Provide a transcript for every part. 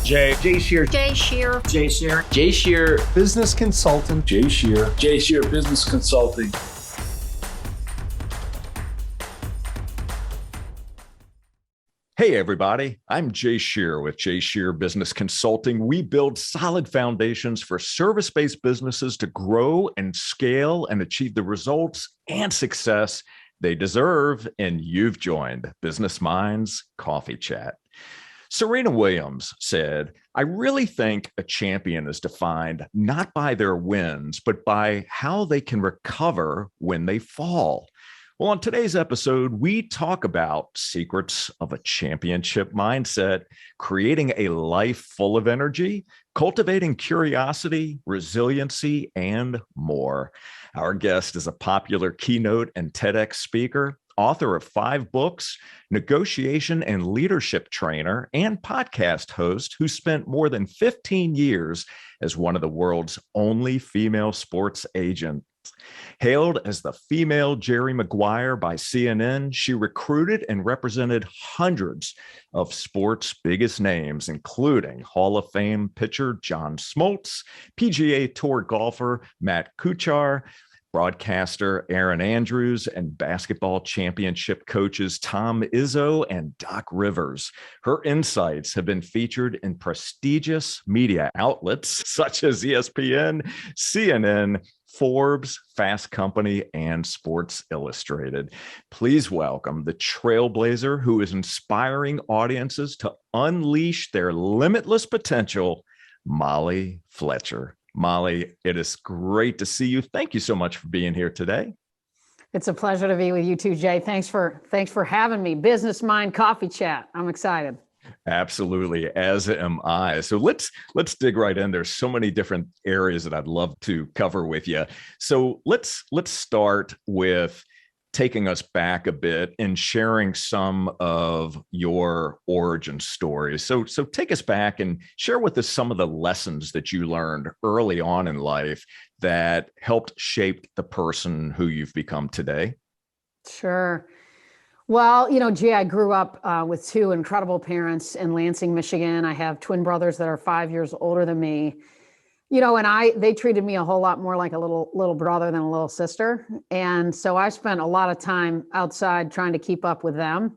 Jay Shear. Jay Shear. Jay Shear. Jay Shear, business consultant. Jay Shear. Jay Shear Business Consulting. Hey, everybody. I'm Jay Shear with Jay Shear Business Consulting. We build solid foundations for service-based businesses to grow and scale and achieve the results and success they deserve. And you've joined Business Minds Coffee Chat. Serena Williams said, "I really think a champion is defined not by their wins, but by how they can recover when they fall." Well, on today's episode, we talk about secrets of a championship mindset, creating a life full of energy, cultivating curiosity, resiliency, and more. Our guest is a popular keynote and TEDx speaker, author of 5 books, negotiation and leadership trainer, and podcast host who spent more than 15 years as one of the world's only female sports agents. Hailed as the female Jerry Maguire by CNN, she recruited and represented hundreds of sports' biggest names, including Hall of Fame pitcher John Smoltz, PGA Tour golfer Matt Kuchar, broadcaster Aaron Andrews, and basketball championship coaches Tom Izzo and Doc Rivers. Her insights have been featured in prestigious media outlets such as ESPN, CNN, Forbes, Fast Company, and Sports Illustrated. Please welcome the trailblazer who is inspiring audiences to unleash their limitless potential, Molly Fletcher. Molly, it is great to see you. Thank you so much for being here today. It's a pleasure to be with you too, Jay. Thanks for having me. Business Mind Coffee Chat. I'm excited. Absolutely, as am I. So let's dig right in. There's so many different areas that I'd love to cover with you. So let's start with taking us back a bit and sharing some of your origin stories. So take us back and share with us some of the lessons that you learned early on in life that helped shape the person who you've become today. Sure. Well, Jay, I grew up with 2 incredible parents in Lansing, Michigan. I have twin brothers that are 5 years older than me. And they treated me a whole lot more like a little brother than a little sister. And so I spent a lot of time outside trying to keep up with them.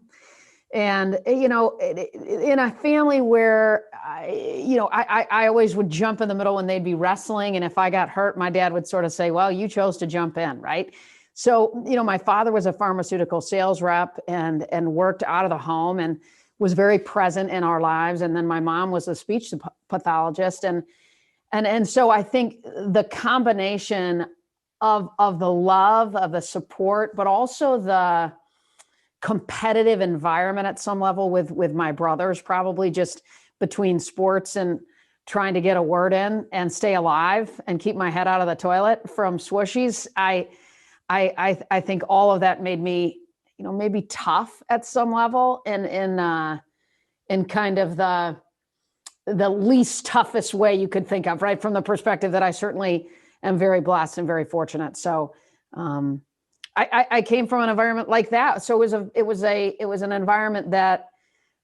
And, in a family where, I always would jump in the middle when they'd be wrestling. And if I got hurt, my dad would sort of say, well, you chose to jump in, right? So, my father was a pharmaceutical sales rep and worked out of the home and was very present in our lives. And then my mom was a speech pathologist. And so I think the combination of the love, of the support, but also the competitive environment at some level with my brothers, probably just between sports and trying to get a word in and stay alive and keep my head out of the toilet from swooshies. I think all of that made me, maybe tough at some level in kind of the least toughest way you could think of, right? From the perspective that I certainly am very blessed and very fortunate. So I came from an environment like that. So it was an environment that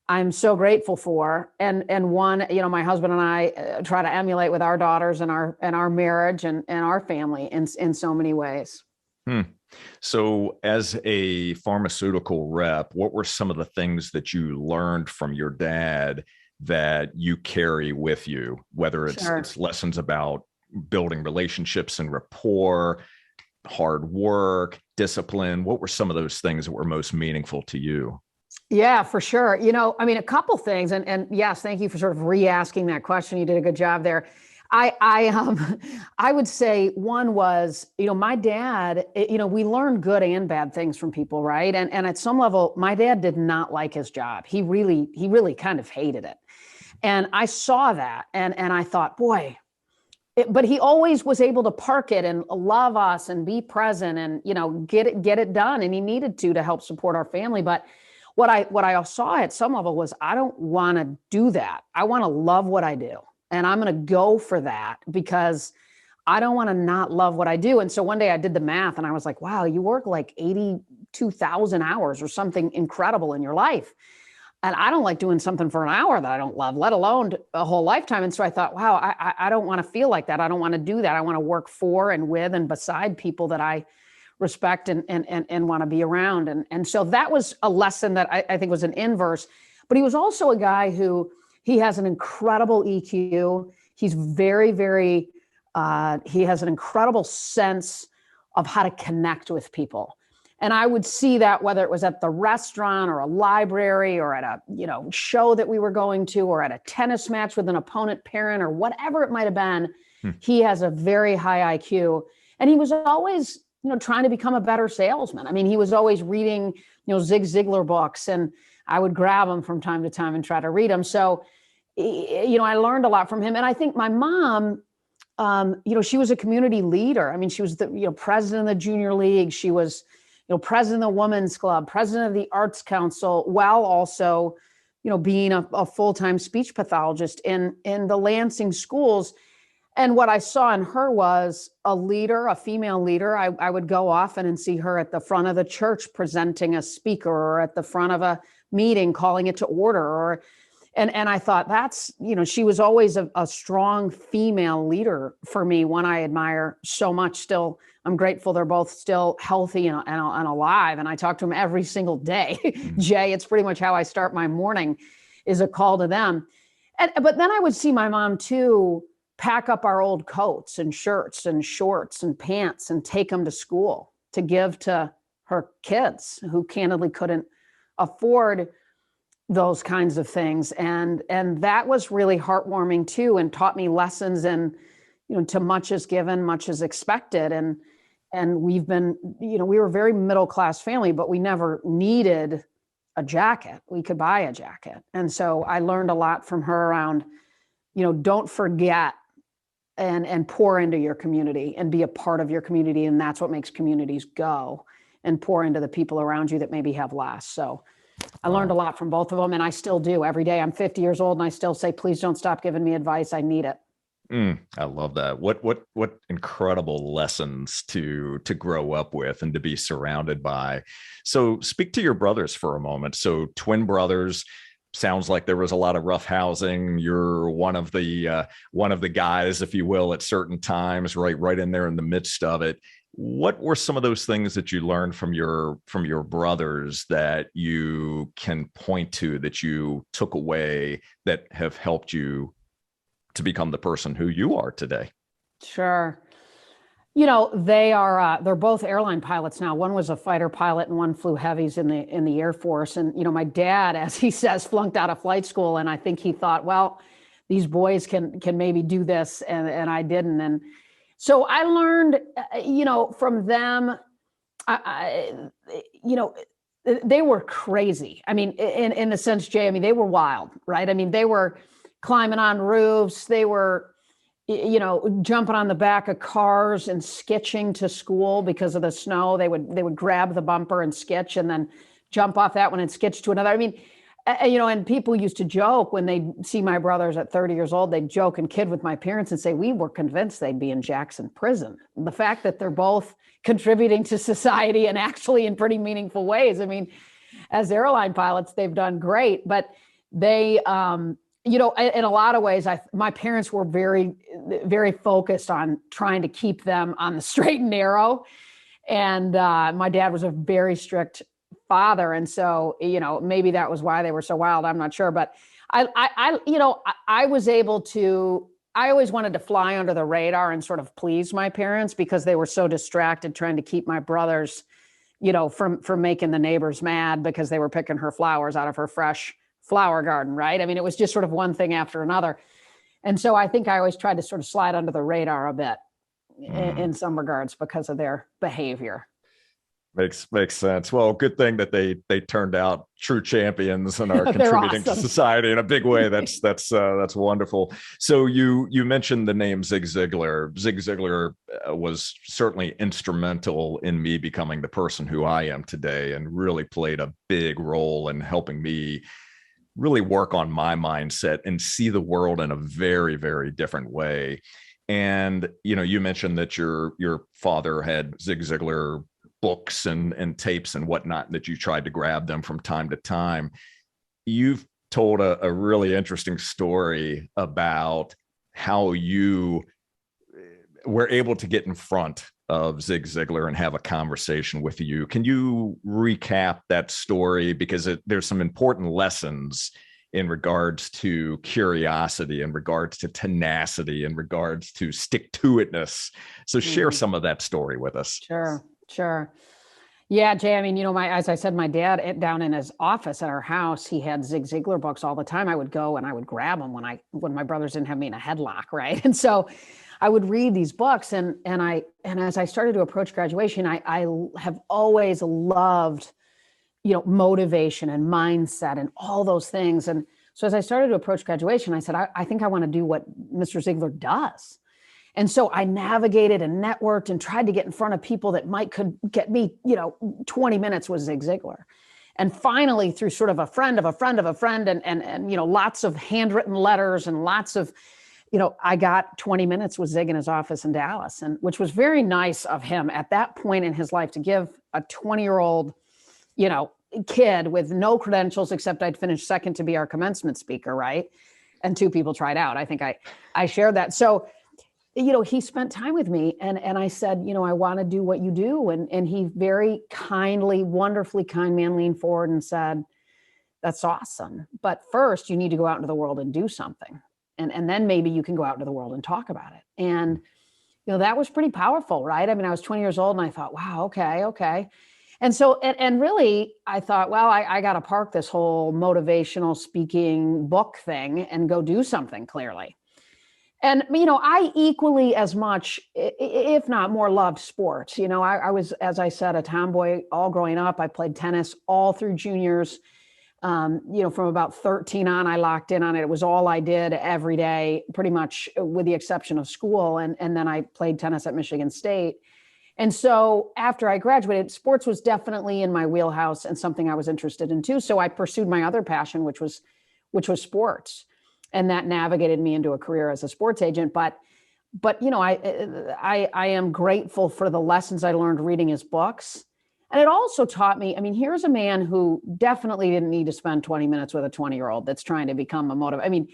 I'm so grateful for. And one, my husband and I try to emulate with our daughters and our marriage and our family in so many ways. So as a pharmaceutical rep, what were some of the things that you learned from your dad that you carry with you, whether it's lessons about building relationships and rapport, hard work, discipline? What were some of those things that were most meaningful to you? Yeah, for sure. A couple things. And yes, thank you for sort of re-asking that question. You did a good job there. I would say one was, my dad, we learn good and bad things from people, right? And at some level, my dad did not like his job. He really kind of hated it. And I saw that and I thought, boy, but he always was able to park it and love us and be present and, get it done. And he needed to help support our family. But what I saw at some level was, I don't want to do that. I want to love what I do. And I'm going to go for that because I don't want to not love what I do. And so one day I did the math and I was like, wow, you work like 82,000 hours or something incredible in your life. And I don't like doing something for an hour that I don't love, let alone a whole lifetime. And so I thought, wow, I don't want to feel like that. I don't want to do that. I want to work for and with and beside people that I respect and want to be around. And so that was a lesson that I think was an inverse. But he was also a guy who, he has an incredible EQ. He's very, very, he has an incredible sense of how to connect with people. And I would see that whether it was at the restaurant or a library or at a, show that we were going to, or at a tennis match with an opponent parent or whatever it might have been. He has a very high IQ, and he was always, trying to become a better salesman. I mean, he was always reading, Zig Ziglar books, and I would grab them from time to time and try to read them. So, I learned a lot from him. And I think my mom, she was a community leader. I mean, she was the, president of the junior league. She was, president of the women's club, president of the arts council, while also, being a full-time speech pathologist in the Lansing schools. And what I saw in her was a leader, a female leader. I would go often and see her at the front of the church presenting a speaker, or at the front of a meeting calling it to order, and I thought that's, she was always a strong female leader for me, one I admire so much. Still, I'm grateful they're both still healthy and alive. And I talk to them every single day. Jay, it's pretty much how I start my morning, is a call to them. But then I would see my mom too, pack up our old coats and shirts and shorts and pants and take them to school to give to her kids who candidly couldn't afford those kinds of things. And that was really heartwarming too, and taught me lessons. And, to much is given, much is expected. And we've been, we were a very middle-class family, but we never needed a jacket. We could buy a jacket. And so I learned a lot from her around, don't forget and pour into your community and be a part of your community. And that's what makes communities go, and pour into the people around you that maybe have less. So I learned a lot from both of them, and I still do every day. I'm 50 years old, and I still say, please don't stop giving me advice. I need it. I love that. What incredible lessons to grow up with and to be surrounded by. So speak to your brothers for a moment. So twin brothers. Sounds like there was a lot of rough housing. You're one of the guys, if you will, at certain times, right in there in the midst of it. What were some of those things that you learned from your brothers that you can point to, that you took away, that have helped you to become the person who you are today? Sure. They're both airline pilots now. One was a fighter pilot and one flew heavies in the Air Force. And, my dad, as he says, flunked out of flight school. And I think he thought, well, these boys can maybe do this. And I didn't. And so I learned, from them, they were crazy. I mean, in the sense, Jay, they were wild, right? They were climbing on roofs. They were, jumping on the back of cars and skitching to school because of the snow. They would grab the bumper and skitch, and then jump off that one and skitch to another. And people used to joke when they see my brothers at 30 years old, they'd joke and kid with my parents and say, we were convinced they'd be in Jackson prison. The fact that they're both contributing to society and actually in pretty meaningful ways. As airline pilots, they've done great, but they, in a lot of ways, my parents were very, very focused on trying to keep them on the straight and narrow. And my dad was a very strict father. And so, maybe that was why they were so wild. I'm not sure. But I was able to, I always wanted to fly under the radar and sort of please my parents, because they were so distracted trying to keep my brothers, from making the neighbors mad because they were picking her flowers out of her fresh flower garden, right? It was just sort of one thing after another. And so I think I always tried to sort of slide under the radar a bit in some regards because of their behavior. Makes sense. Well, good thing that they turned out true champions and are contributing to society in a big way. That's wonderful. So you mentioned the name Zig Ziglar. Zig Ziglar was certainly instrumental in me becoming the person who I am today, and really played a big role in helping me really work on my mindset and see the world in a very, very different way. And, you mentioned that your father had Zig Ziglar books and tapes and whatnot, that you tried to grab them from time to time. you've told a really interesting story about how you were able to get in front of Zig Ziglar and have a conversation with you. Can you recap that story? Because there's some important lessons in regards to curiosity, in regards to tenacity, in regards to stick-to-itness. So share some of that story with us. Sure. Yeah, Jay, I mean, as I said, my dad down in his office at our house, he had Zig Ziglar books all the time. I would go and I would grab them when my brothers didn't have me in a headlock, right? And so I would read these books, and as I started to approach graduation, I have always loved, motivation and mindset and all those things. And so as I started to approach graduation, I said, I think I want to do what Mr. Ziglar does. And so I navigated and networked and tried to get in front of people that could get me, 20 minutes with Zig Ziglar. And finally, through sort of a friend of a friend of a friend and lots of handwritten letters and lots of, I got 20 minutes with Zig in his office in Dallas, and which was very nice of him at that point in his life to give a 20-year-old, kid with no credentials, except I'd finished second to be our commencement speaker, right? And 2 people tried out. I think I shared that. So he spent time with me, and I said, I want to do what you do. And he very kindly, wonderfully kind man leaned forward and said, that's awesome. But first you need to go out into the world and do something. And then maybe you can go out into the world and talk about it. And, that was pretty powerful, right? I mean, I was 20 years old and I thought, wow, okay. And so, and really I thought, well, I got to park this whole motivational speaking book thing and go do something clearly. And, I equally as much, if not more, loved sports. I was, as I said, a tomboy all growing up. I played tennis all through juniors. From about 13 on, I locked in on it. It was all I did every day, pretty much with the exception of school. And then I played tennis at Michigan State. And so after I graduated, sports was definitely in my wheelhouse and something I was interested in too. So I pursued my other passion, which was sports. And that navigated me into a career as a sports agent. But I am grateful for the lessons I learned reading his books. And it also taught me, here's a man who definitely didn't need to spend 20 minutes with a 20-year-old that's trying to become a motivator.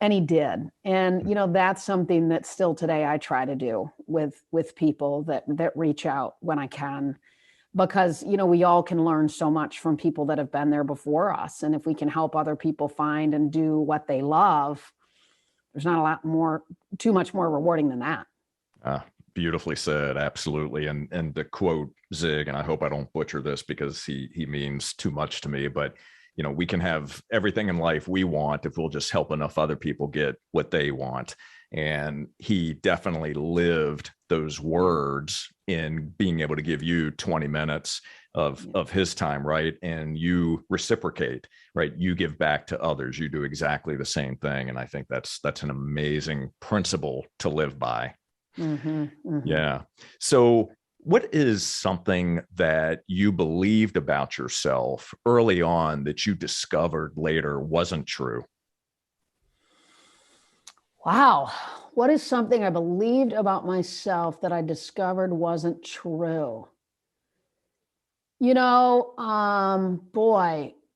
And he did. And, that's something that still today I try to do with people that reach out when I can, because, we all can learn so much from people that have been there before us. And if we can help other people find and do what they love, there's not too much more rewarding than that. Beautifully said. Absolutely. And to quote Zig, and I hope I don't butcher this because he means too much to me, but we can have everything in life we want if we'll just help enough other people get what they want. And he definitely lived those words in being able to give you 20 minutes of his time, right? And you reciprocate, right? You give back to others. You do exactly the same thing. And I think that's an amazing principle to live by. Mm-hmm, mm-hmm. Yeah. So what is something that you believed about yourself early on that you discovered later wasn't true? Wow. What is something I believed about myself that I discovered wasn't true? Boy,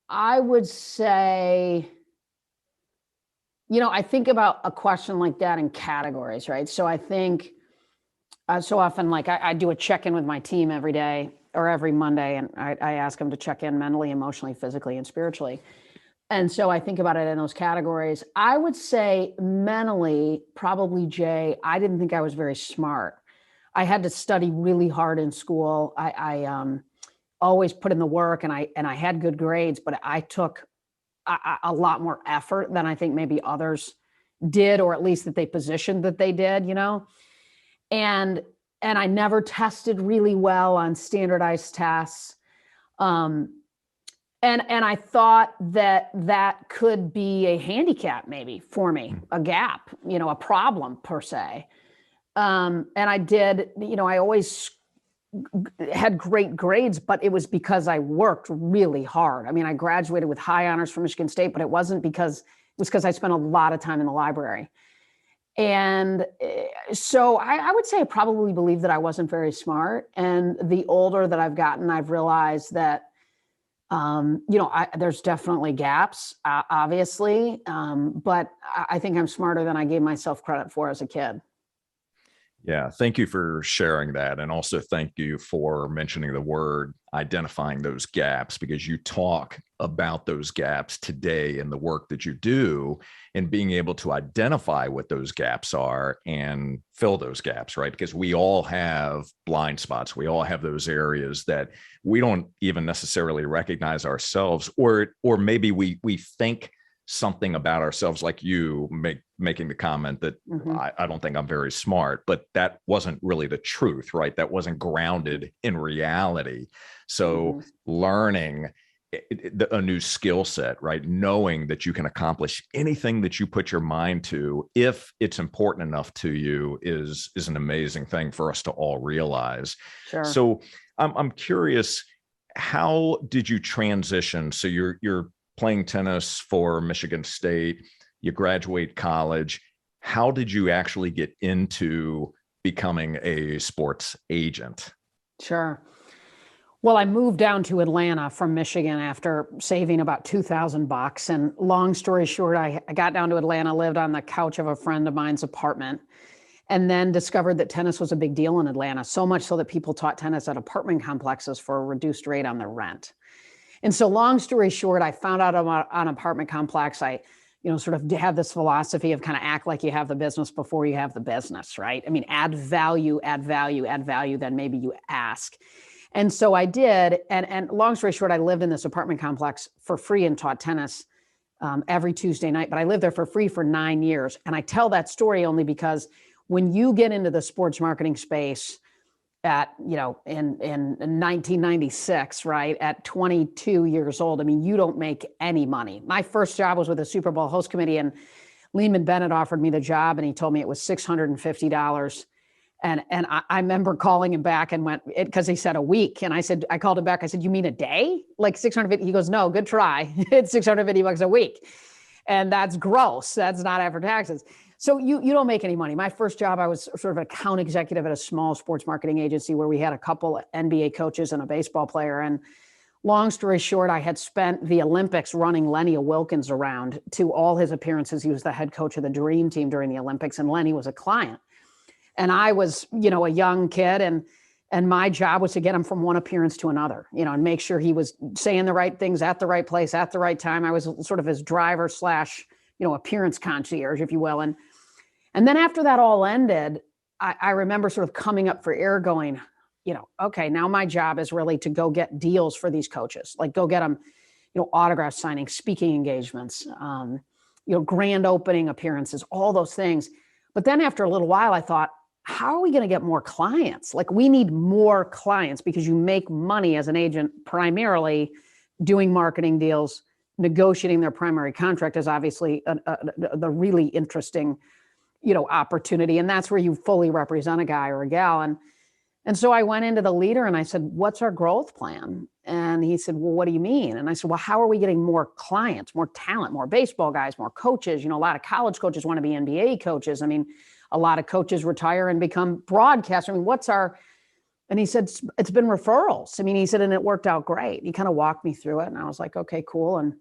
I would say, I think about a question like that in categories, right? So I think so often, like I do a check-in with my team every day or every Monday, and I ask them to check in mentally, emotionally, physically, and spiritually. And so I think about it in those categories. I would say mentally, probably, Jay, I didn't think I was very smart. I had to study really hard in school. I always put in the work, and I had good grades, but I took a lot more effort than I think maybe others did, or at least that they positioned that they did, And I never tested really well on standardized tests. And I thought that could be a handicap maybe for me, a gap, a problem per se. And I did, I always had great grades, but it was because I worked really hard. I graduated with high honors from Michigan State, but it was because I spent a lot of time in the library. And so I would say I probably believed that I wasn't very smart. And the older that I've gotten, I've realized that There's definitely gaps, obviously, but I think I'm smarter than I gave myself credit for as a kid. Yeah, thank you for sharing that. And also thank you for mentioning the word identifying those gaps, because you talk about those gaps today in the work that you do, and being able to identify what those gaps are and fill those gaps, right? Because we all have blind spots. We all have those areas that we don't even necessarily recognize ourselves, or maybe we think something about ourselves, like you making the comment that I don't think I'm very smart, but that wasn't really the truth, right? That wasn't grounded in reality. So learning a new skill set, right? Knowing that you can accomplish anything that you put your mind to, if it's important enough to you, is an amazing thing for us to all realize. Sure. So I'm curious, how did you transition? So you're playing tennis for Michigan State, you graduate college. How did you actually get into becoming a sports agent? Sure. Well, I moved down to Atlanta from Michigan after saving about $2,000. And long story short, I got down to Atlanta, lived on the couch of a friend of mine's apartment, and then discovered that tennis was a big deal in Atlanta, so much so that people taught tennis at apartment complexes for a reduced rate on their rent. And so long story short, I found out about an apartment complex. I, sort of have this philosophy of kind of act like you have the business before you have the business, right? I mean, add value, then maybe you ask. And so I did. And long story short, I lived in this apartment complex for free and taught tennis every Tuesday night, but I lived there for free for 9 years. And I tell that story only because when you get into the sports marketing space, in 1996, right, at 22 years old, I mean, you don't make any money. My first job was with the Super Bowl host committee, and Lehman Bennett offered me the job, and he told me it was $650. And I remember calling him back and went, because he said a week. And I called him back. I said, you mean a day? Like 650? He goes, no, good try. It's $650 a week. And that's gross. That's not after taxes. So you don't make any money. My first job, I was sort of an account executive at a small sports marketing agency where we had a couple NBA coaches and a baseball player. And long story short, I had spent the Olympics running Lenny Wilkins around to all his appearances. He was the head coach of the Dream Team during the Olympics, and Lenny was a client. And I was, a young kid, and my job was to get him from one appearance to another, and make sure he was saying the right things at the right place at the right time. I was sort of his driver slash, appearance concierge, if you will. And then after that all ended, I remember sort of coming up for air going, okay, now my job is really to go get deals for these coaches, like go get them, autograph signing, speaking engagements, grand opening appearances, all those things. But then after a little while, I thought, how are we going to get more clients? Like, we need more clients, because you make money as an agent primarily doing marketing deals. Negotiating their primary contract is obviously the really interesting opportunity. And that's where you fully represent a guy or a gal. And so I went into the leader and I said, what's our growth plan? And he said, well, what do you mean? And I said, well, how are we getting more clients, more talent, more baseball guys, more coaches? A lot of college coaches want to be NBA coaches. I mean, a lot of coaches retire and become broadcasters. I mean, and he said, it's been referrals. I mean, he said, and it worked out great. He kind of walked me through it. And I was like, okay, cool. And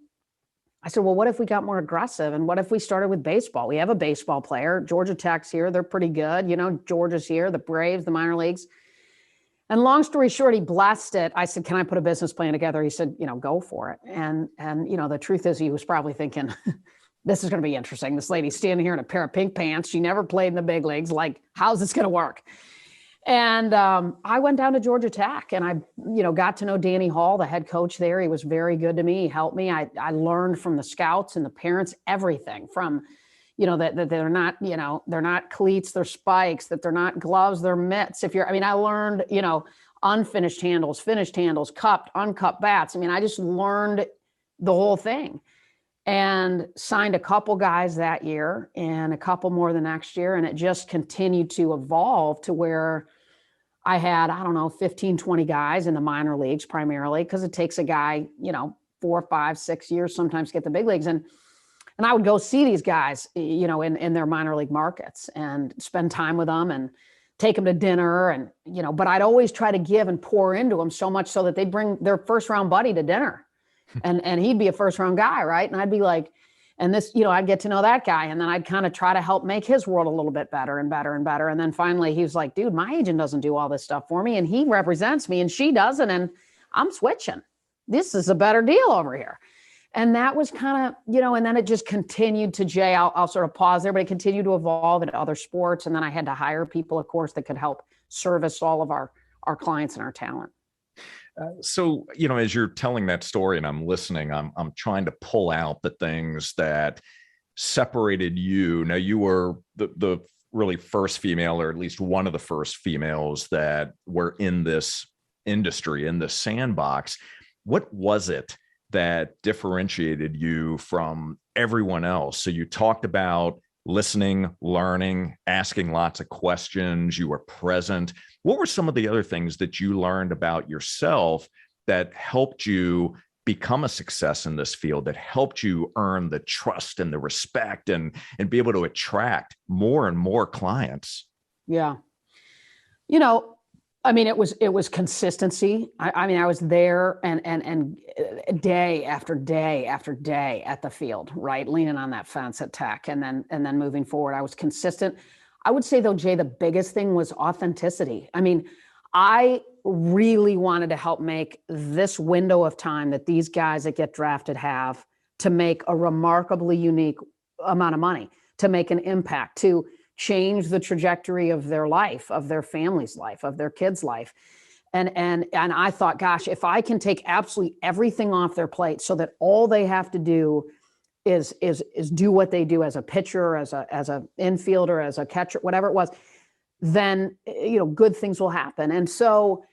I said, well, what if we got more aggressive? And what if we started with baseball? We have a baseball player. Georgia Tech's here. They're pretty good. Georgia's here, the Braves, the minor leagues. And long story short, he blessed it. I said, can I put a business plan together? He said, go for it. And the truth is, he was probably thinking, this is going to be interesting. This lady's standing here in a pair of pink pants. She never played in the big leagues. Like, how's this going to work? And I went down to Georgia Tech, and I, got to know Danny Hall, the head coach there. He was very good to me. He helped me. I learned from the scouts and the parents, everything from, that they're not, they're not cleats, they're spikes, that they're not gloves, they're mitts. I learned, unfinished handles, finished handles, cupped, uncupped bats. I just learned the whole thing, and signed a couple guys that year and a couple more the next year. And it just continued to evolve to where I had, 15, 20 guys in the minor leagues primarily, because it takes a guy, 4, 5, 6 years sometimes to get the big leagues. And I would go see these guys, in their minor league markets and spend time with them and take them to dinner. And, but I'd always try to give and pour into them so much so that they'd bring their first round buddy to dinner. and he'd be a first round guy, right? And I'd be like, and this, I'd get to know that guy, and then I'd kind of try to help make his world a little bit better and better and better. And then finally he was like, dude, my agent doesn't do all this stuff for me, and he represents me and she doesn't, and I'm switching. This is a better deal over here. And that was kind of, and then it just continued to, Jay, I'll sort of pause there, but it continued to evolve into other sports. And then I had to hire people, of course, that could help service all of our clients and our talent. So, as you're telling that story and I'm listening, I'm trying to pull out the things that separated you. Now, you were the really first female, or at least one of the first females that were in this industry, in the sandbox. What was it that differentiated you from everyone else? So you talked about listening, learning, asking lots of questions. You were present. What were some of the other things that you learned about yourself that helped you become a success in this field, that helped you earn the trust and the respect and be able to attract more and more clients? Yeah. It was consistency. I was there and day after day after day at the field, right? Leaning on that fence at Tech, and then moving forward. I was consistent. I would say though, Jay, the biggest thing was authenticity. I really wanted to help make this window of time that these guys that get drafted have to make a remarkably unique amount of money, to make an impact, to change the trajectory of their life, of their family's life, of their kids' life. And I thought, gosh, if I can take absolutely everything off their plate so that all they have to do is do what they do as a pitcher, as a infielder, as a catcher, whatever it was, then, good things will happen. And so,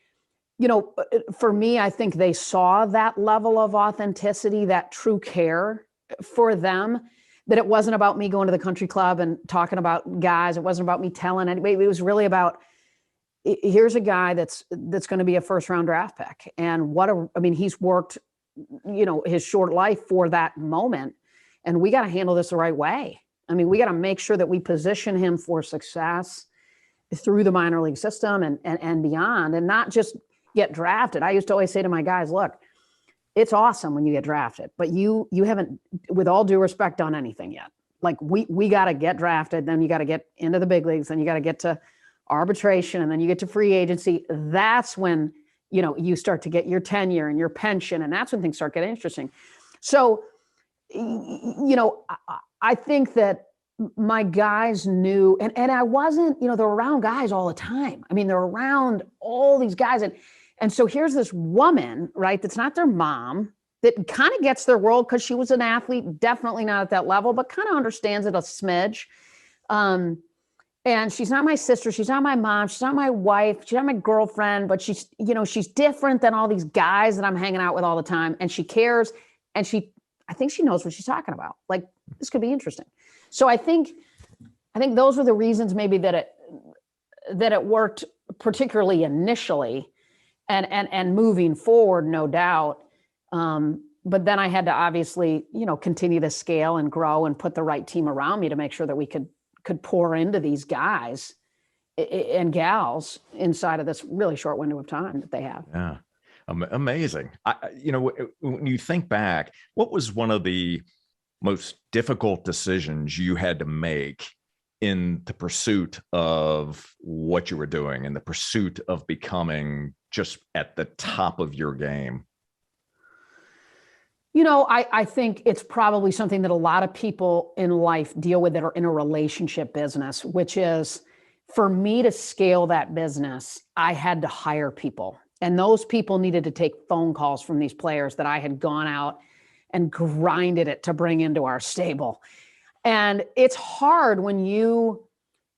for me, I think they saw that level of authenticity, that true care for them, that it wasn't about me going to the country club and talking about guys. It wasn't about me telling anybody. It was really about, here's a guy that's going to be a first round draft pick. And he's worked, his short life for that moment. And we got to handle this the right way. We got to make sure that we position him for success through the minor league system and beyond, and not just get drafted. I used to always say to my guys, look, it's awesome when you get drafted, but you haven't, with all due respect, done anything yet. Like we got to get drafted, then you got to get into the big leagues, then you got to get to arbitration, and then you get to free agency. That's when, you start to get your tenure and your pension, and that's when things start getting interesting. So, I think that my guys knew, and I wasn't, they're around guys all the time. They're around all these guys. And so here's this woman, right, that's not their mom, that kind of gets their world because she was an athlete, definitely not at that level, but kind of understands it a smidge. And she's not my sister. She's not my mom. She's not my wife. She's not my girlfriend, but she's different than all these guys that I'm hanging out with all the time. And she cares. And I think she knows what she's talking about. Like, this could be interesting. So I think those were the reasons maybe that it worked, particularly initially, and moving forward, no doubt. But then I had to obviously, continue to scale and grow and put the right team around me to make sure that we could pour into these guys and gals inside of this really short window of time that they have. Yeah. Amazing. When you think back, what was one of the most difficult decisions you had to make in the pursuit of what you were doing, in the pursuit of becoming just at the top of your game? I think it's probably something that a lot of people in life deal with that are in a relationship business, which is, for me to scale that business, I had to hire people. And those people needed to take phone calls from these players that I had gone out and grinded it to bring into our stable. And it's hard when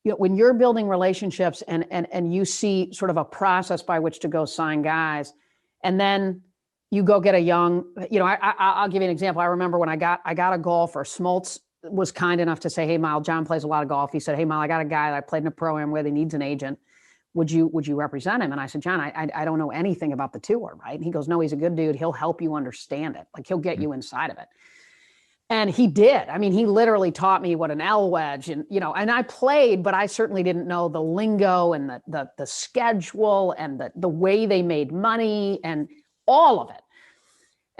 when you're building relationships and you see sort of a process by which to go sign guys, and then you go get a young, I'll give you an example. I remember when I got a golfer. Smoltz was kind enough to say, hey, Mal, John plays a lot of golf. He said, hey, Mal, I got a guy that I played in a program with. He needs an agent. Would you represent him? And I said, John, I don't know anything about the tour, right? And he goes, no, he's a good dude. He'll help you understand it. Like, he'll get you inside of it. And he did. He literally taught me what an L wedge and I played, but I certainly didn't know the lingo and the schedule and the way they made money and all of it.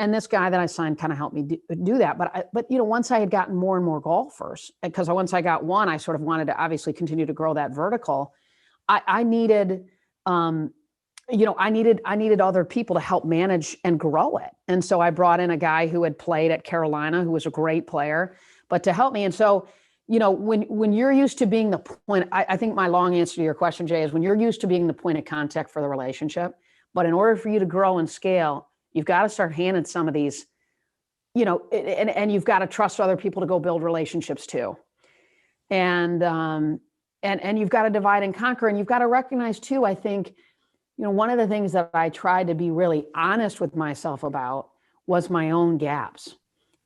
And this guy that I signed kind of helped me do that. But once I had gotten more and more golfers, because once I got one, I sort of wanted to obviously continue to grow that vertical. I needed, I needed other people to help manage and grow it. And so I brought in a guy who had played at Carolina, who was a great player, but to help me. And so, when you're used to being the point, I think my long answer to your question, Jay, is when you're used to being the point of contact for the relationship, but in order for you to grow and scale, you've got to start handing some of these, and you've got to trust other people to go build relationships too. And you've got to divide and conquer, and you've got to recognize too, I think, one of the things that I tried to be really honest with myself about was my own gaps.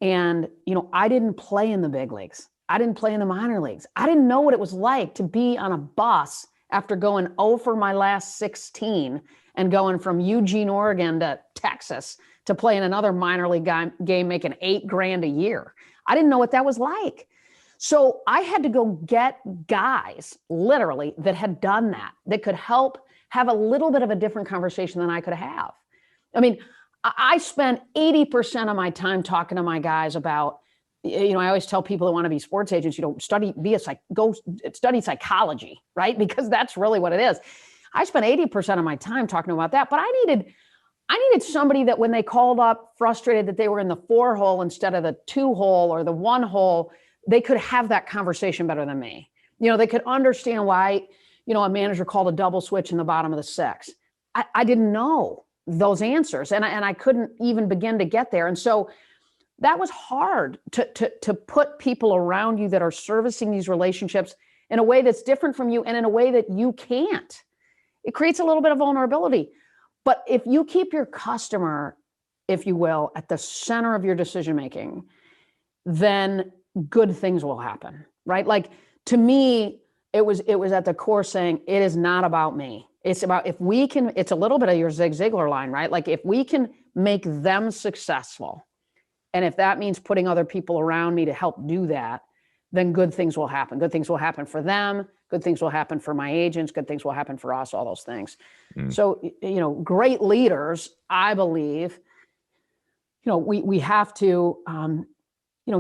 And, I didn't play in the big leagues. I didn't play in the minor leagues. I didn't know what it was like to be on a bus after going 0 for my last 16 and going from Eugene, Oregon to Texas to play in another minor league game making $8,000 a year. I didn't know what that was like. So I had to go get guys, literally, that had done that could help have a little bit of a different conversation than I could have. I mean, I spent 80% of my time talking to my guys about, I always tell people that want to be sports agents, go study psychology, right? Because that's really what it is. I spent 80% of my time talking about that, but I needed somebody that when they called up frustrated that they were in the 4-hole instead of the 2-hole or the 1-hole, they could have that conversation better than me. They could understand why, a manager called a double switch in the bottom of the 6. I didn't know those answers, and I couldn't even begin to get there. And so that was hard to put people around you that are servicing these relationships in a way that's different from you and in a way that you can't. It creates a little bit of vulnerability. But if you keep your customer, if you will, at the center of your decision-making, then good things will happen, right? Like, to me, it was at the core saying, it is not about me. It's about, if we can, it's a little bit of your Zig Ziglar line, right? Like, if we can make them successful, and if that means putting other people around me to help do that, then good things will happen. Good things will happen for them. Good things will happen for my agents. Good things will happen for us, all those things. So, great leaders, I believe, we have to,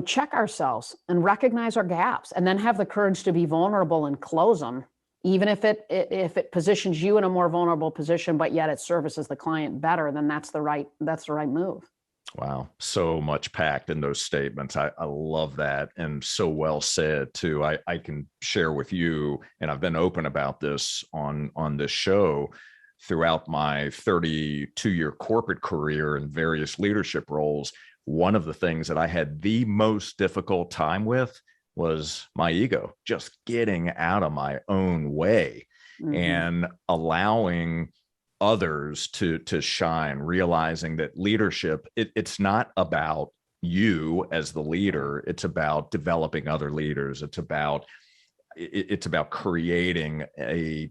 check ourselves and recognize our gaps, and then have the courage to be vulnerable and close them, even if it positions you in a more vulnerable position, but yet it services the client better, then that's the right move. Wow. So much packed in those statements. I love that. And so well said too. I can share with you, and I've been open about this on this show throughout my 32-year corporate career in various leadership roles. One of the things that I had the most difficult time with was my ego, just getting out of my own way and allowing others to shine, realizing that leadership, it's not about you as the leader. It's about developing other leaders. It's about creating a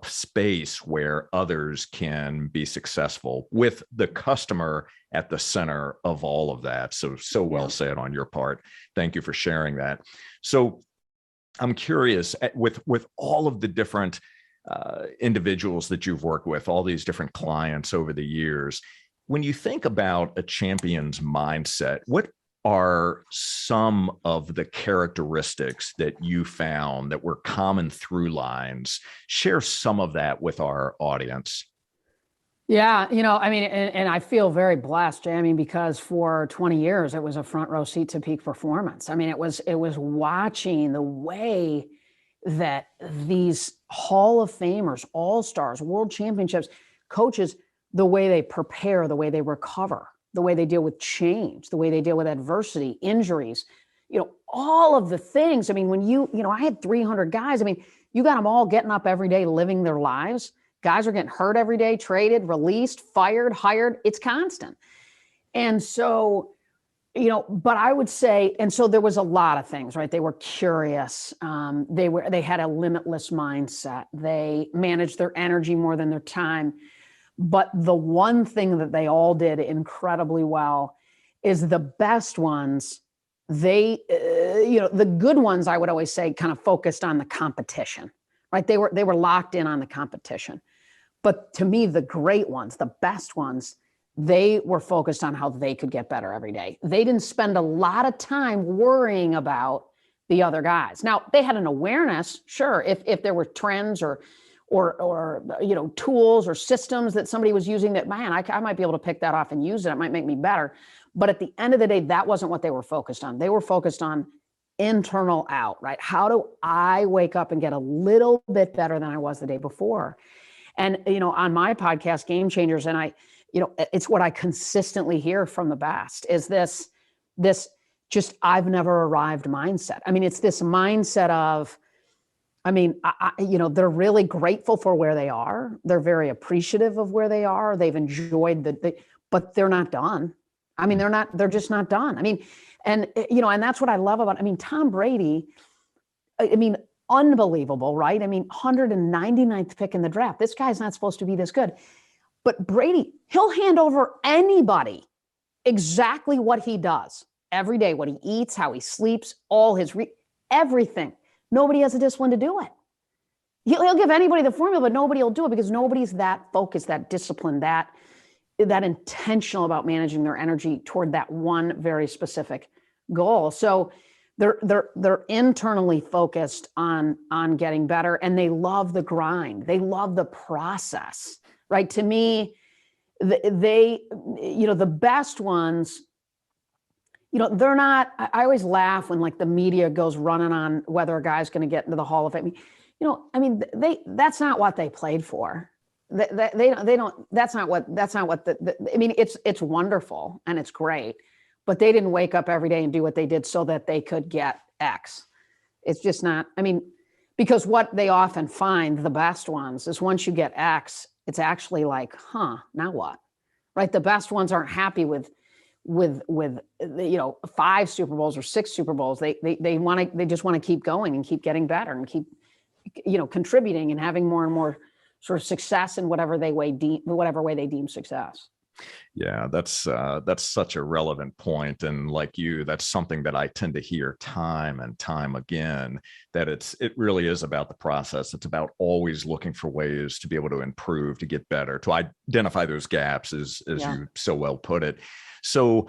space where others can be successful with the customer at the center of all of that. So well said on your part. Thank you for sharing that. So I'm curious, with all of the different individuals that you've worked with, all these different clients over the years, when you think about a champion's mindset, what are some of the characteristics that you found that were common through lines? Share some of that with our audience. Yeah, and I feel very blessed, Jay. Because for 20 years, it was a front row seat to peak performance. It was watching the way that these Hall of Famers, all-stars, world championships, coaches, the way they prepare, the way they recover, the way they deal with change, the way they deal with adversity, injuries, all of the things. When I had 300 guys, you got them all getting up every day, living their lives. Guys are getting hurt every day, traded, released, fired, hired. It's constant. And so, but I would say, and so there was a lot of things, right? They were curious. They had a limitless mindset. They managed their energy more than their time. But the one thing that they all did incredibly well is the best ones. The good ones, I would always say, kind of focused on the competition, right? They were locked in on the competition. But to me, the great ones, the best ones, They were focused on how they could get better every day. They didn't spend a lot of time worrying about the other guys. Now, they had an awareness, sure, if there were trends or tools or systems that somebody was using that, man, I might be able to pick that off and use it. It might make me better. But at the end of the day, that wasn't what they were focused on. They were focused on internal out, right? How do I wake up and get a little bit better than I was the day before? And, on my podcast, Game Changers, and it's what I consistently hear from the best is this just I've never arrived mindset. I mean, it's this mindset of, they're really grateful for where they are. They're very appreciative of where they are. They've enjoyed but they're not done. They're just not done. And that's what I love about, Tom Brady, unbelievable, right? 199th pick in the draft. This guy's not supposed to be this good. But Brady, he'll hand over anybody exactly what he does every day, what he eats, how he sleeps, all his everything. Nobody has the discipline to do it. He'll give anybody the formula, but nobody will do it because nobody's that focused, that disciplined, that intentional about managing their energy toward that one very specific goal. So they're internally focused on getting better, and they love the grind. They love the process, right? To me, the best ones, they're not, I always laugh when the media goes running on whether a guy's going to get into the Hall of Fame. That's not what they played for. They don't, that's not what it's wonderful and it's great, but they didn't wake up every day and do what they did so that they could get X. It's just not, because what they often find, the best ones, is once you get X, it's actually now what, right? The best ones aren't happy with 5 Super Bowls or 6 Super Bowls. They just want to keep going and keep getting better and keep, contributing and having more and more sort of success in whatever way they deem success. Yeah, that's such a relevant point. And like you, that's something that I tend to hear time and time again, that it really is about the process. It's about always looking for ways to be able to improve, to get better, to identify those gaps, as you so well put it. So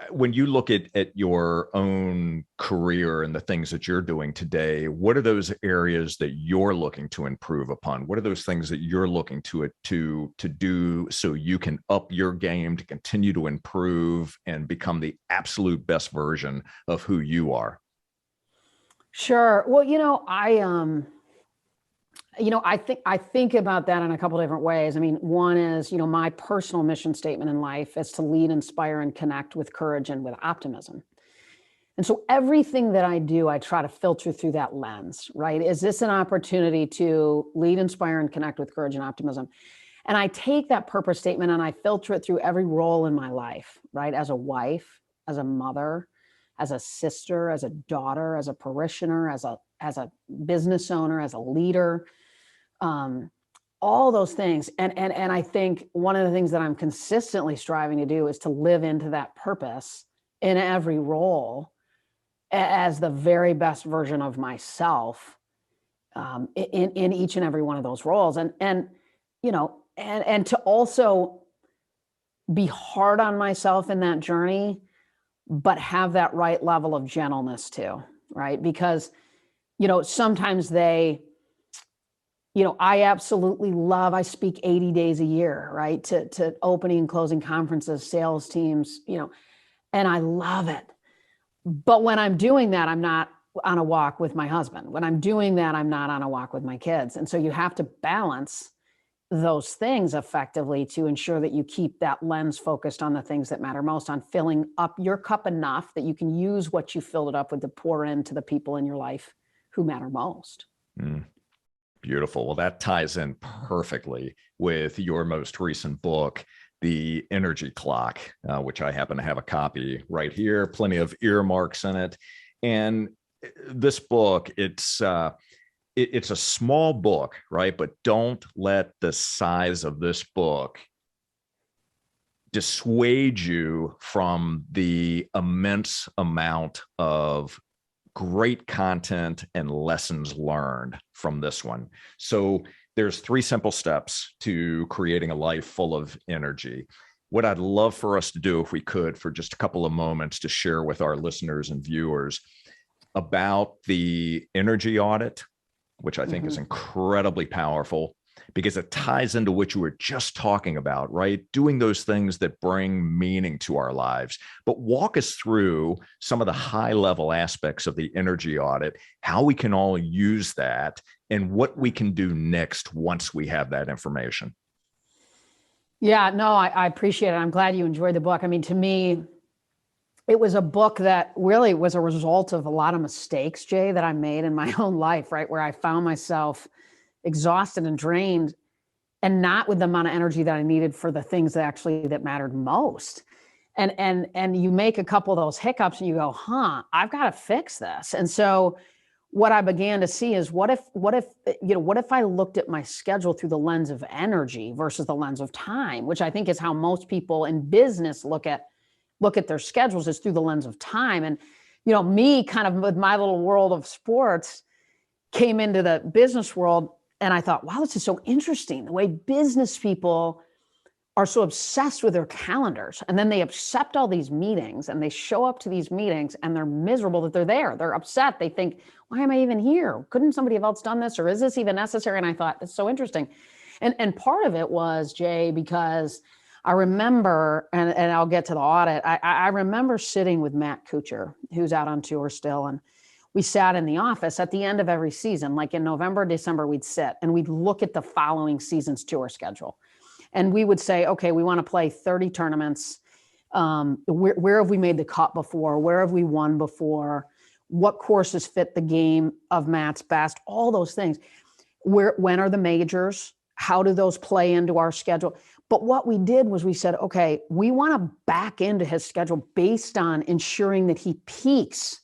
when you look at your own career and the things that you're doing today, what are those areas that you're looking to improve upon? What are those things that you're looking to do so you can up your game, to continue to improve and become the absolute best version of who you are? Sure. Well, I think about that in a couple of different ways. One is, my personal mission statement in life is to lead, inspire, and connect with courage and with optimism. And so everything that I do, I try to filter through that lens, right? Is this an opportunity to lead, inspire, and connect with courage and optimism? And I take that purpose statement and I filter it through every role in my life, right? As a wife, as a mother, as a sister, as a daughter, as a parishioner, as a business owner, as a leader, all those things. And I think one of the things that I'm consistently striving to do is to live into that purpose in every role as the very best version of myself, in each and every one of those roles. And to also be hard on myself in that journey, but have that right level of gentleness too, right? Because, sometimes I absolutely love, I speak 80 days a year, right? To opening and closing conferences, sales teams, and I love it. But when I'm doing that, I'm not on a walk with my husband. When I'm doing that, I'm not on a walk with my kids. And so you have to balance those things effectively to ensure that you keep that lens focused on the things that matter most, on filling up your cup enough that you can use what you filled it up with to pour into the people in your life who matter most. Beautiful. Well, that ties in perfectly with your most recent book, The Energy Clock, which I happen to have a copy right here, plenty of earmarks in it. And this book, it's a small book, right? But don't let the size of this book dissuade you from the immense amount of great content and lessons learned from this one. So there's 3 simple steps to creating a life full of energy. what I'd love for us to do, if we could, for just a couple of moments to share with our listeners and viewers about the energy audit, which I think is incredibly powerful because it ties into what you were just talking about, right? Doing those things that bring meaning to our lives. But walk us through some of the high level aspects of the energy audit, how we can all use that, and what we can do next once we have that information. Yeah, no, I appreciate it. I'm glad you enjoyed the book. I mean, to me, it was a book that really was a result of a lot of mistakes, Jay, that I made in my own life, right? Where I found myself exhausted and drained and not with the amount of energy that I needed for the things that mattered most. And you make a couple of those hiccups and you go, I've got to fix this. And so what I began to see is what if I looked at my schedule through the lens of energy versus the lens of time, which I think is how most people in business look at their schedules, is through the lens of time. And, me kind of with my little world of sports came into the business world and I thought, wow, this is so interesting. The way business people are so obsessed with their calendars, and then they accept all these meetings and they show up to these meetings and they're miserable that they're there. They're upset. They think, why am I even here? Couldn't somebody else done this? Or is this even necessary? And I thought, it's so interesting. And part of it was, Jay, because I remember, and I'll get to the audit, I remember sitting with Matt Kuchar, who's out on tour still, and we sat in the office at the end of every season, like in November, December, we'd sit and we'd look at the following season's tour schedule. And we would say, okay, we want to play 30 tournaments. Where have we made the cut before? Where have we won before? What courses fit the game of Matt's best? All those things. When are the majors? How do those play into our schedule? But what we did was we said, okay, we want to back into his schedule based on ensuring that he peaks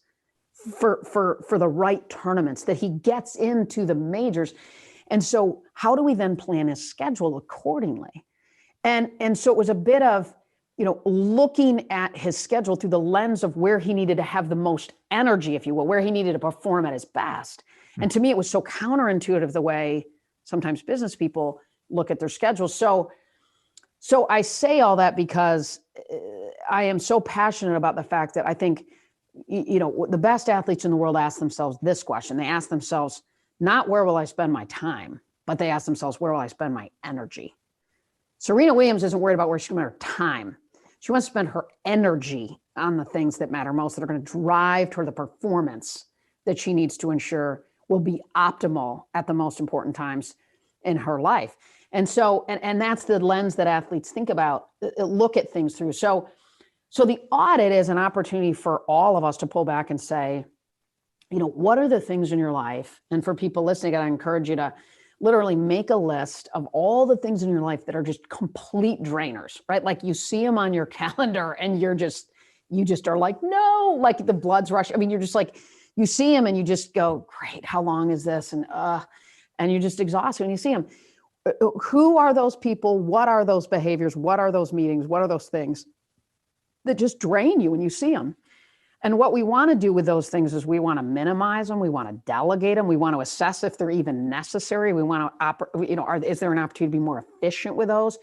for the right tournaments, that he gets into the majors. And so how do we then plan his schedule accordingly? And so it was a bit of, looking at his schedule through the lens of where he needed to have the most energy, if you will, where he needed to perform at his best. And to me, it was so counterintuitive the way sometimes business people look at their schedules. So I say all that because I am so passionate about the fact that I think, the best athletes in the world ask themselves this question. They ask themselves, not where will I spend my time, but they ask themselves, where will I spend my energy? Serena Williams isn't worried about where she spends her time. She wants to spend her energy on the things that matter most, that are going to drive toward the performance that she needs to ensure will be optimal at the most important times in her life. And so, and that's the lens that athletes think about, look at things through. So the audit is an opportunity for all of us to pull back and say, what are the things in your life? And for people listening, I encourage you to literally make a list of all the things in your life that are just complete drainers, right? Like you see them on your calendar and you just are like, no, like the blood's rushing. I mean, you're just like, you see them and you just go, great, how long is this? And you're just exhausted when you see them. Who are those people? What are those behaviors? What are those meetings? What are those things that just drain you when you see them? And what we want to do with those things is we want to minimize them. We want to delegate them. We want to assess if they're even necessary. We want to, is there an opportunity to be more efficient with those?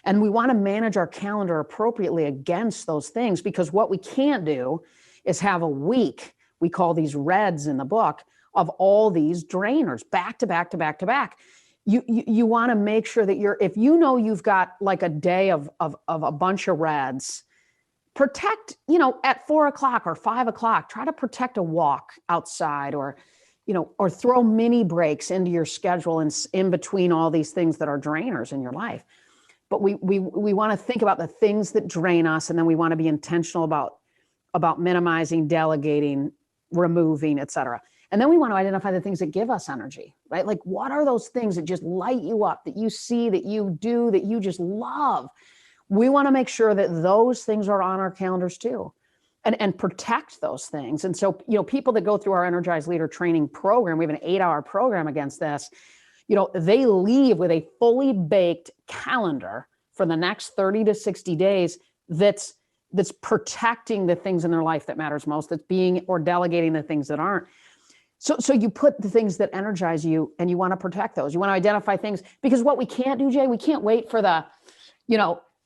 And we want to manage our calendar appropriately against those things, because what we can't do is have a week, we call these reds in the book, of all these drainers back to back to back to back. You want to make sure that if you've got like a day of a bunch of reds, protect, at 4 o'clock or 5 o'clock, try to protect a walk outside, or throw mini breaks into your schedule and in between all these things that are drainers in your life. But we want to think about the things that drain us, and then we want to be intentional about minimizing, delegating, removing, et cetera. And then we want to identify the things that give us energy, right? Like, what are those things that just light you up, that you see, that you do, that you just love? We want to make sure that those things are on our calendars too, and protect those things. And so, people that go through our Energized Leader training program, we have an 8-hour program against this, they leave with a fully baked calendar for the next 30 to 60 days that's protecting the things in their life that matters most, that's being or delegating the things that aren't. So you put the things that energize you, and you want to protect those. You want to identify things, because what we can't do, Jay, we can't wait for the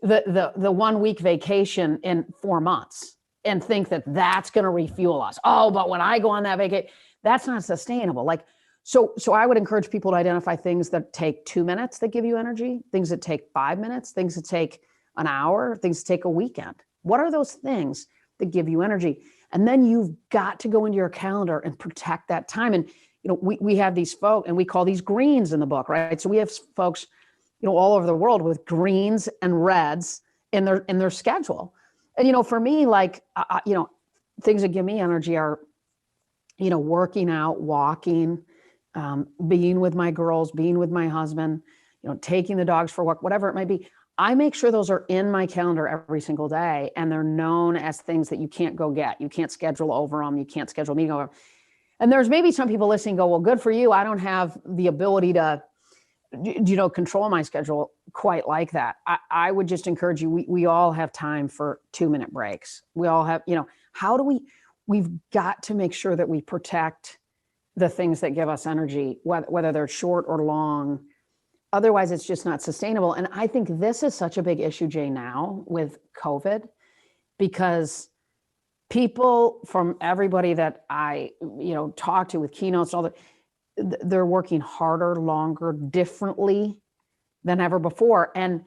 the 1 week vacation in 4 months and think that that's going to refuel us. Oh, but when I go on that vacation, that's not sustainable. Like, so I would encourage people to identify things that take 2 minutes that give you energy, things that take 5 minutes, things that take an hour, things that take a weekend. What are those things that give you energy? And then you've got to go into your calendar and protect that time. And, we have these folks, and we call these greens in the book, right? So we have folks, all over the world with greens and reds in their schedule. And, for me, like, things that give me energy are, working out, walking, being with my girls, being with my husband, taking the dogs for a walk, whatever it might be. I make sure those are in my calendar every single day, and they're known as things that you can't go get. You can't schedule over them. You can't schedule meeting over. And there's maybe some people listening go, well, good for you. I don't have the ability to, control my schedule quite like that. I would just encourage you. We all have time for 2-minute breaks. We all have, we've got to make sure that we protect the things that give us energy, whether they're short or long. Otherwise, it's just not sustainable. And I think this is such a big issue, Jay, now with COVID, because people from everybody that I, talk to with keynotes and all that, they're working harder, longer, differently than ever before. And,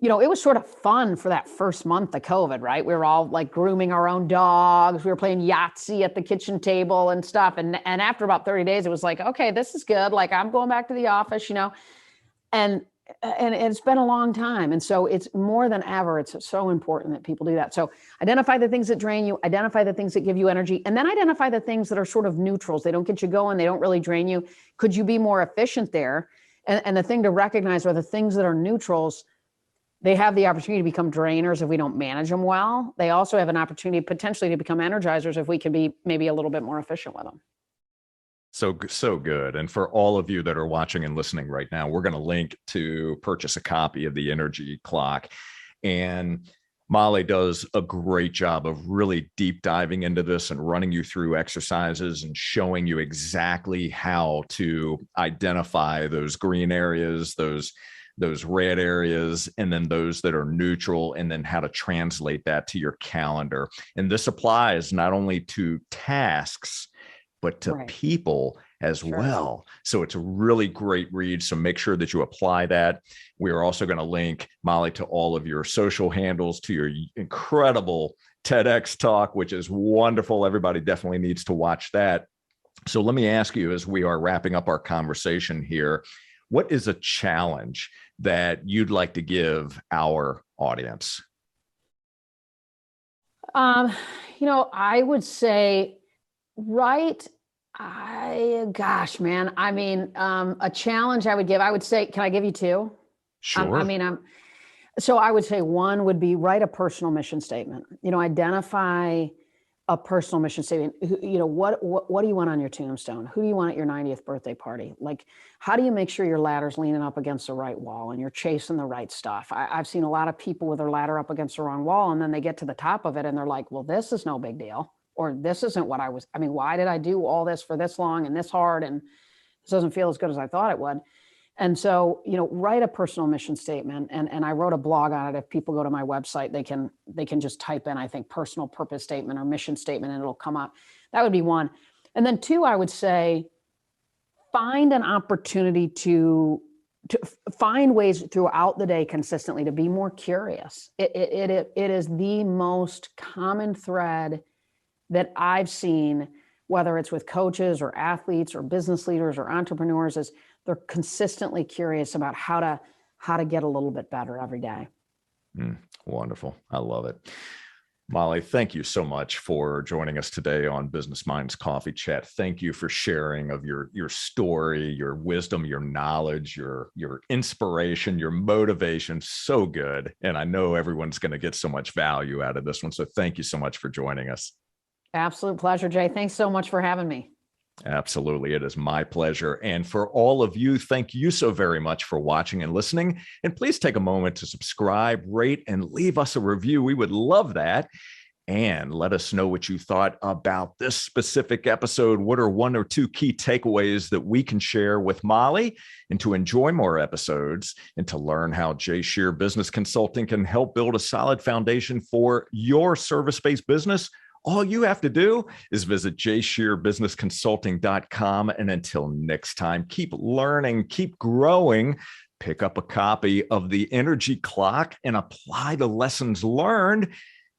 it was sort of fun for that first month of COVID, right? We were all like grooming our own dogs. We were playing Yahtzee at the kitchen table and stuff. And after about 30 days, it was like, okay, this is good. Like, I'm going back to the office, and it's been a long time. And so it's more than ever, it's so important that people do that. So identify the things that drain you, identify the things that give you energy, and then identify the things that are sort of neutrals. They don't get you going. They don't really drain you. Could you be more efficient there? And the thing to recognize are the things that are neutrals. They have the opportunity to become drainers if we don't manage them well. They also have an opportunity potentially to become energizers if we can be maybe a little bit more efficient with them. So good. And for all of you that are watching and listening right now, we're going to link to purchase a copy of the Energy Clock. And Molly does a great job of really deep diving into this and running you through exercises and showing you exactly how to identify those green areas, those red areas, and then those that are neutral, and then how to translate that to your calendar. And this applies not only to tasks, but to people as well. So it's a really great read. So make sure that you apply that. We are also going to link, Molly, to all of your social handles, to your incredible TEDx talk, which is wonderful. Everybody definitely needs to watch that. So let me ask you, as we are wrapping up our conversation here, what is a challenge that you'd like to give our audience? I would say, gosh, man. I mean, a challenge I would say, can I give you two? Sure. So I would say one would be write a personal mission statement, identify a personal mission statement. What do you want on your tombstone? Who do you want at your 90th birthday party? Like, how do you make sure your ladder's leaning up against the right wall and you're chasing the right stuff? I've seen a lot of people with their ladder up against the wrong wall, and then they get to the top of it and they're like, well, this is no big deal. Or this isn't what why did I do all this for this long and this hard? And this doesn't feel as good as I thought it would. And so, write a personal mission statement. And I wrote a blog on it. If people go to my website, they can just type in, I think, personal purpose statement or mission statement, and it'll come up. That would be one. And then two, I would say, find an opportunity to find ways throughout the day consistently to be more curious. It is the most common thread that I've seen, whether it's with coaches or athletes or business leaders or entrepreneurs, is they're consistently curious about how to get a little bit better every day. Wonderful. I love it. Molly, thank you so much for joining us today on Business Minds Coffee Chat. Thank you for sharing of your story, your wisdom, your knowledge, your inspiration, your motivation. So good. And I know everyone's going to get so much value out of this one. So thank you so much for joining us. Absolute pleasure, Jay. Thanks so much for having me. Absolutely. It is my pleasure. And for all of you, thank you so very much for watching and listening. And please take a moment to subscribe, rate, and leave us a review. We would love that. And let us know what you thought about this specific episode. What are 1 or 2 key takeaways that we can share with Molly? And to enjoy more episodes and to learn how Jay Shear Business Consulting can help build a solid foundation for your service-based business, all you have to do is visit jayshearbusinessconsulting.com. And until next time, keep learning, keep growing. Pick up a copy of the Energy Clock and apply the lessons learned.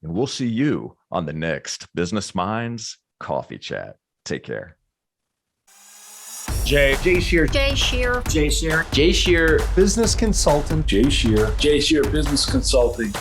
And we'll see you on the next Business Minds Coffee Chat. Take care. Jay Shear. Jay Shear. Jay Shear. Jay Shear. Business Consultant. Jay Shear Business Consulting.